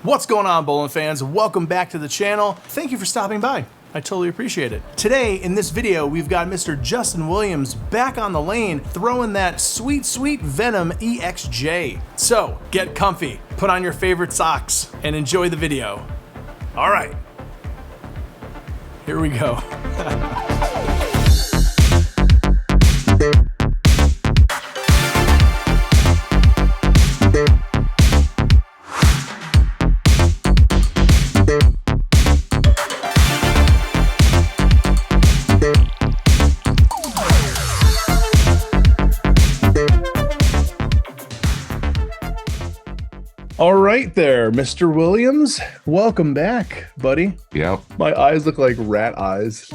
What's going on, bowling fans? Welcome back to the channel. Thank you for stopping by. I totally appreciate it. Today, in this video, we've got Mr. Justin Williams back on the lane, throwing that sweet, sweet Venom ExJ. So, get comfy, put on your favorite socks, and enjoy the video. All right, here we go. All right there, Mr. Williams. Welcome back, buddy. Yep. My eyes look like rat eyes.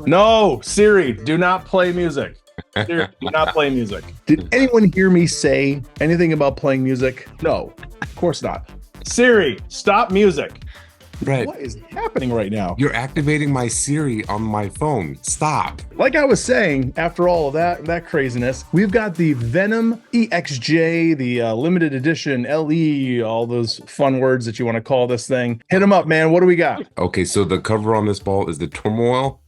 No, Siri, do not play music. Siri, do not play music. Did anyone hear me say anything about playing music? No, of course not. Siri, stop music. Right. What is happening right now? You're activating my Siri on my phone. Stop. Like I was saying, after all of that craziness, we've got the Venom ExJ, the limited edition LE, all those fun words that you want to call this thing. Hit them up, man. What do we got? Okay, so the cover on this ball is the Turmoil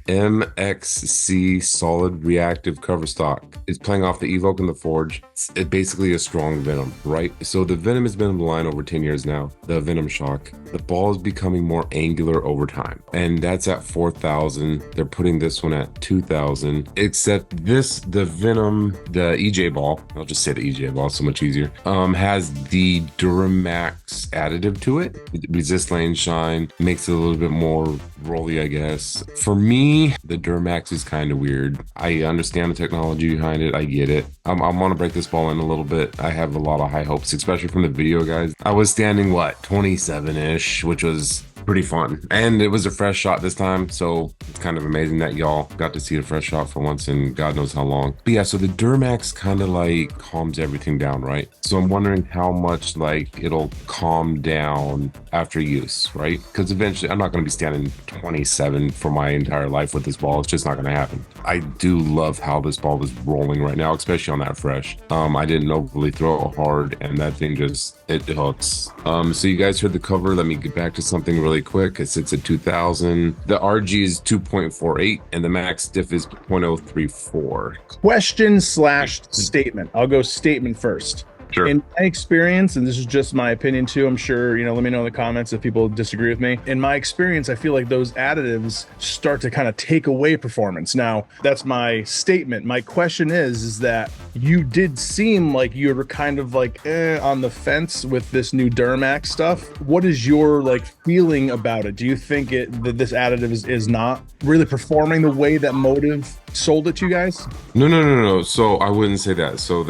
MXC solid reactive cover stock. It's playing off the Evoke and the Forge. It's basically a strong Venom, right? So the Venom has been in the line over 10 years now, the Venom Shock. The ball is becoming more angular over time, and that's at 4,000. They're putting this one at 2,000, except this, the Venom, the EJ ball, I'll just say the EJ ball, so much easier, has the Duramax additive to it. It resists lane shine, makes it a little bit more rolly, I guess. For me, the Duramax is kind of weird. I understand the technology behind it. I get it. I want to break this ball in a little bit. I have a lot of high hopes, especially from the video guys. I was standing, what, 27-ish, which was pretty fun. And it was a fresh shot this time, so it's kind of amazing that y'all got to see a fresh shot for once in God knows how long. But yeah, so the Duramax kind of like calms everything down, right? So I'm wondering how much like it'll calm down after use, right? Because eventually I'm not going to be standing 27 for my entire life with this ball. It's just not going to happen. I do love how this ball is rolling right now, especially on that fresh. I didn't overly throw it hard, and that thing just, it hooks. So you guys heard the cover. Let me get back to something really quick. It sits at 2,000. The RG is 2.48 and the max diff is 0.034. Question / statement. I'll go statement first. Sure. In my experience, and this is just my opinion too, I'm sure, let me know in the comments if people disagree with me. In my experience, I feel like those additives start to kind of take away performance. Now, that's my statement. My question is that you did seem like you were kind of like on the fence with this new Duramax stuff. What is your feeling about it? Do you think that this additive is not really performing the way that Motiv sold it to you guys? No. So I wouldn't say that. So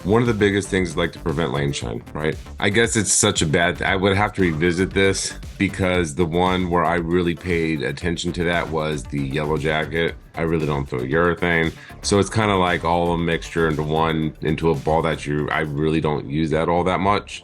one of the biggest things is to prevent lane shine, right? I guess it's such a bad, I would have to revisit this because the one where I really paid attention to that was the yellow jacket. I really don't throw urethane. So it's kind of like all a mixture into a ball that I really don't use that all that much,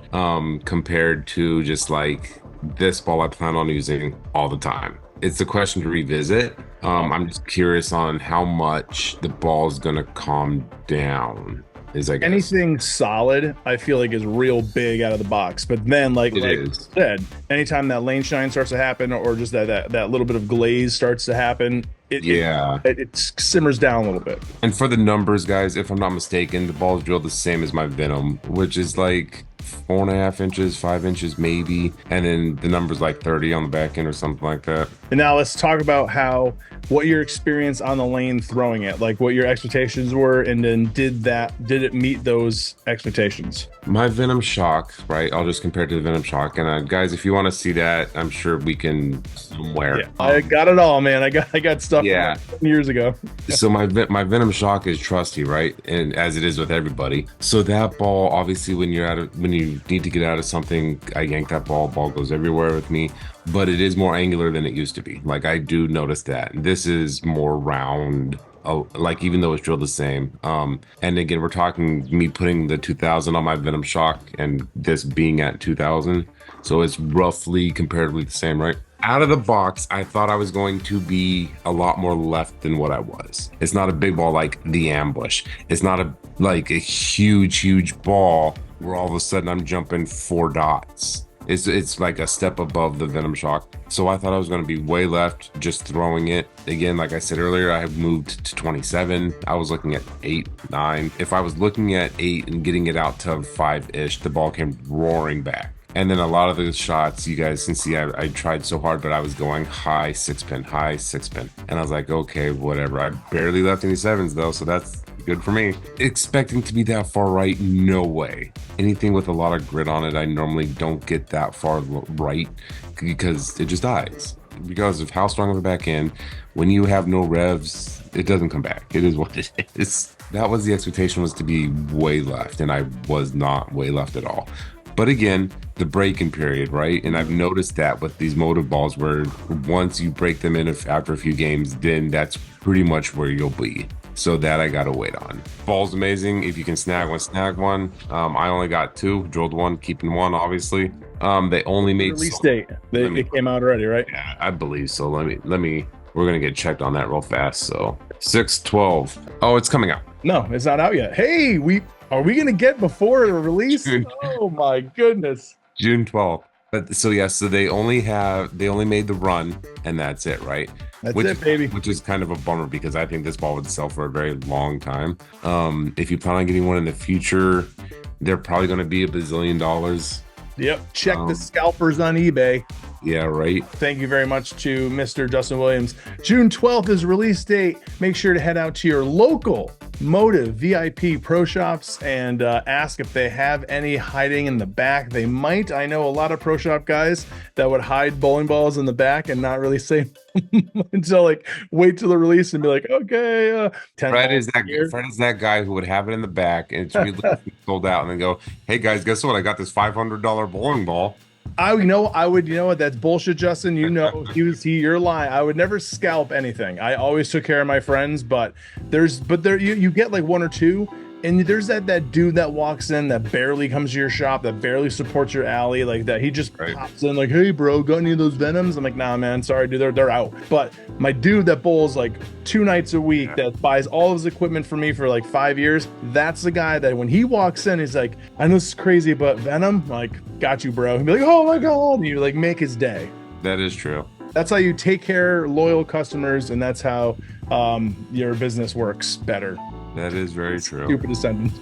compared to just like this ball I plan on using all the time. It's a question to revisit. I'm just curious on how much the ball is gonna calm down. Anything solid, I feel like is real big out of the box. But then, like you said, anytime that lane shine starts to happen, or just that little bit of glaze starts to happen, it simmers down a little bit. And for the numbers, guys, if I'm not mistaken, the ball is drilled the same as my Venom, which is like 4.5 inches, 5 inches maybe, and then the number's like 30 on the back end or something like that. And now let's talk about what your experience on the lane throwing it, like what your expectations were, and then did it meet those expectations? My Venom Shock, right? I'll just compare it to the Venom Shock, and guys, if you want to see that, I'm sure we can somewhere. Yeah, I got it all, man. I got stuff from years ago. So my Venom Shock is trusty, right? And as it is with everybody. So that ball, obviously, when you need to get out of something, I yank that ball goes everywhere with me. But it is more angular than it used to be. Like, I do notice that. This is more round, like, even though it's drilled the same. And again, we're talking me putting the 2,000 on my Venom Shock and this being at 2,000. So it's roughly comparatively the same, right? Out of the box, I thought I was going to be a lot more left than what I was. It's not a big ball like the Ambush. It's not a huge ball where all of a sudden I'm jumping 4 dots. It's like a step above the Venom shock. So I thought I was going to be way left just throwing it. Again, like I said earlier, I have moved to 27. I was looking at 8, 9. If I was looking at 8 and getting it out to 5-ish, the ball came roaring back. And then a lot of those shots, you guys can see, I tried so hard, but I was going high 6-pin, high 6-pin. And I was like, okay, whatever. I barely left any 7s though, so that's good for me. Expecting to be that far right, no way. Anything with a lot of grit on it, I normally don't get that far right because it just dies. Because of how strong of a back end, when you have no revs, it doesn't come back. It is what it is. That was the expectation, was to be way left, and I was not way left at all. But again, the break-in period, right? And I've noticed that with these Motiv balls, where once you break them in after a few games, then that's pretty much where you'll be. So that I gotta wait on. Ball's amazing. If you can snag one, snag one. I only got 2, drilled 1, keeping 1, obviously. They only made release date. It came out already, right? Yeah, I believe so. Let me. We're gonna get checked on that real fast. So 6/12. Oh, it's coming out. No, it's not out yet. Hey, are we gonna get before the release? Oh my goodness. June 12th. But so yeah, so they only made the run, and that's it, right? That's it, baby. Which is kind of a bummer, because I think this ball would sell for a very long time. If you plan on getting one in the future, they're probably going to be $1 bazillion. Yep. Check the scalpers on eBay. Yeah, right. Thank you very much to Mr. Justin Williams. June 12th is release date. Make sure to head out to your local Motiv VIP pro shops and ask if they have any hiding in the back. They might. I know a lot of pro shop guys that would hide bowling balls in the back and not really say until like wait till the release and be like, okay. Fred is that guy who would have it in the back and it's really sold out, and then go, hey guys, guess what? I got this $500 bowling ball. You know what? That's bullshit, Justin. You know, you're lying. I would never scalp anything. I always took care of my friends, but you get like 1 or 2, and there's that dude that walks in that barely comes to your shop, that barely supports your alley, like that. He just pops in like, hey bro, got any of those Venoms? I'm like, nah man, sorry dude, they're out. But my dude that bowls like 2 nights a week, that buys all his equipment for me for like 5 years, that's the guy that when he walks in, he's like, I know this is crazy, but Venom, like, got you bro. He'd be like, oh my god, and you like make his day. That is true. That's how you take care loyal customers, and that's how your business works better. That is very true. Stupidest sentence.